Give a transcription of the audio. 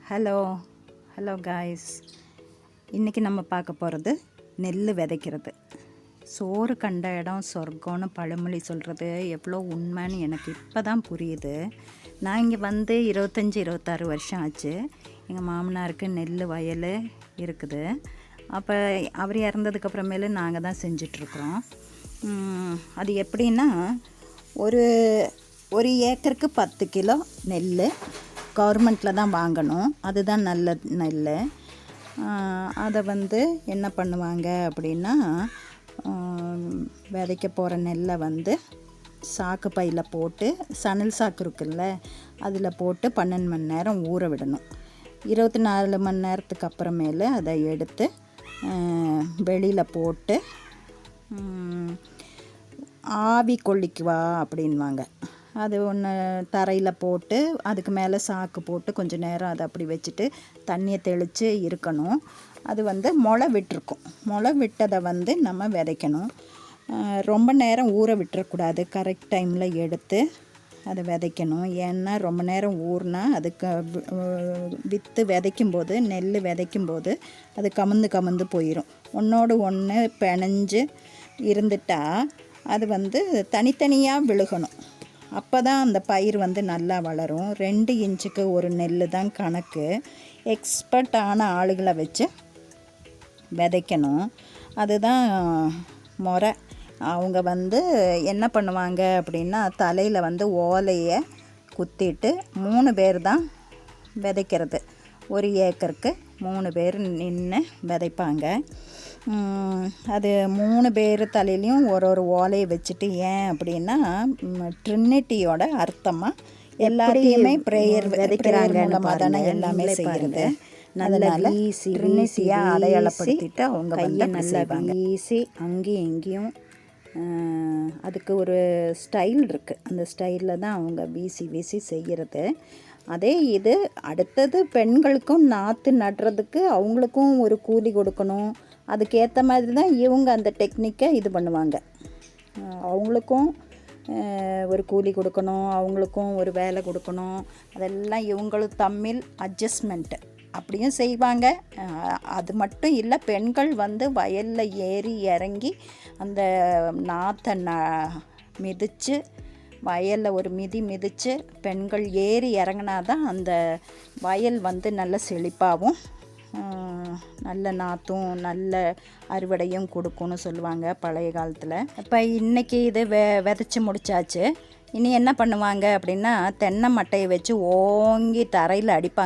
Hello hello guys, இன்றைக்கி நம்ம பார்க்க போகிறது நெல் விதைக்கிறது. சோறு கண்ட இடம் சொர்க்கம்னு பழமொழி சொல்கிறது எவ்வளோ உண்மைன்னு எனக்கு இப்போ தான் புரியுது. நான் இங்கே வந்து 25-26 வருஷம் ஆச்சு. எங்கள் மாமனாருக்கு நெல் வயல் இருக்குது. அப்போ அவர் இறந்ததுக்கப்புறமேலு நாங்கள் தான் செஞ்சிட்ருக்குறோம். அது எப்படின்னா, ஒரு ஏக்கருக்கு 10 கிலோ நெல் கவர்மெண்ட்டில் தான் வாங்கணும். அதுதான் நல்ல நெல். அதை வந்து என்ன பண்ணுவாங்க அப்படின்னா, விதைக்க போகிற நெல்லை வந்து சாக்கு பையில் போட்டு, சணல் சாக்கு இருக்குல்ல, அதில் போட்டு 12 மணி நேரம் ஊற விடணும். 24 மணி நேரத்துக்கு அப்புறமேலு அதை எடுத்து வெளியில் போட்டு ஆவி கொள்ளிக்குவா அப்படின்வாங்க. அது ஒன்று தரையில் போட்டு அதுக்கு மேலே சாக்கு போட்டு கொஞ்சம் நேரம் அதை அப்படி வச்சுட்டு தண்ணியை தெளித்து இருக்கணும். அது வந்து முளை விட்டுருக்கும். முளை விட்டதை வந்து நம்ம விதைக்கணும். ரொம்ப நேரம் ஊற விட்டுறக்கூடாது. கரெக்ட் டைமில் எடுத்து அதை விதைக்கணும். ஏன்னா ரொம்ப நேரம் ஊறினா அதுக்கு விற்று விதைக்கும்போது, நெல் விதைக்கும்போது அது கமுந்து போயிடும். ஒன்றோடு ஒன்று பிணைஞ்சு இருந்துட்டால் அது வந்து தனித்தனியாக விழுகணும். அப்போ தான் அந்த பயிர் வந்து நல்லா வளரும். 2 இன்ச்சுக்கு ஒரு நெல் தான் கணக்கு. எக்ஸ்பர்ட்டான ஆளுகளை வச்சு விதைக்கணும். அதுதான் முறை. அவங்க வந்து என்ன பண்ணுவாங்க அப்படின்னா, தலையில் வந்து ஓலையை குத்திட்டு 3 பேர் தான் விதைக்கிறது. ஒரு ஏக்கருக்கு 3 பேர் நின்று விதைப்பாங்க. அது 3 பேர் தலையிலையும் ஒரு ஓலையை வச்சுட்டு, ஏன் அப்படின்னா ட்ரினிட்டியோட அர்த்தமாக எல்லாத்தையுமே ப்ரேயர் விதைக்கிறாங்க மூலமாக தானே எல்லாமே செய்கிறது. அதனால் ட்ரினிட்டியாக அடையாளப்படுத்திட்டு அவங்க வந்து நல்லா வீசி அங்கேயும் இங்கேயும் அதுக்கு ஒரு ஸ்டைல் இருக்குது. அந்த ஸ்டைலில் தான் அவங்க வீசி செய்கிறது. அதே இது அடுத்தது பெண்களுக்கும் நாற்று நடுறதுக்கு அவங்களுக்கும் ஒரு கூலி கொடுக்கணும். அதுக்கேற்ற மாதிரி தான் இவங்க அந்த டெக்னிக்கை இது பண்ணுவாங்க. அவங்களுக்கும் ஒரு கூலி கொடுக்கணும், அவங்களுக்கும் ஒரு வேலை கொடுக்கணும். அதெல்லாம் இவங்களும் தம்மில் அட்ஜஸ்ட்மெண்ட்டு அப்படியும் செய்வாங்க. அது மட்டும் இல்லை, பெண்கள் வந்து வயலில் ஏறி இறங்கி அந்த நாற்றை மிதித்து வயலில் ஒரு மிதித்து பெண்கள் ஏறி இறங்கினா தான் அந்த வயல் வந்து நல்ல செழிப்பாகவும் நல்ல நாற்றும் நல்ல அறுவடையும் கொடுக்கும்னு சொல்லுவாங்க பழைய காலத்தில். இப்போ இன்றைக்கி இது விதைச்சி முடித்தாச்சு. இனி என்ன பண்ணுவாங்க அப்படின்னா, தென்னை மட்டையை வச்சு ஓங்கி தரையில் அடிப்பாங்க.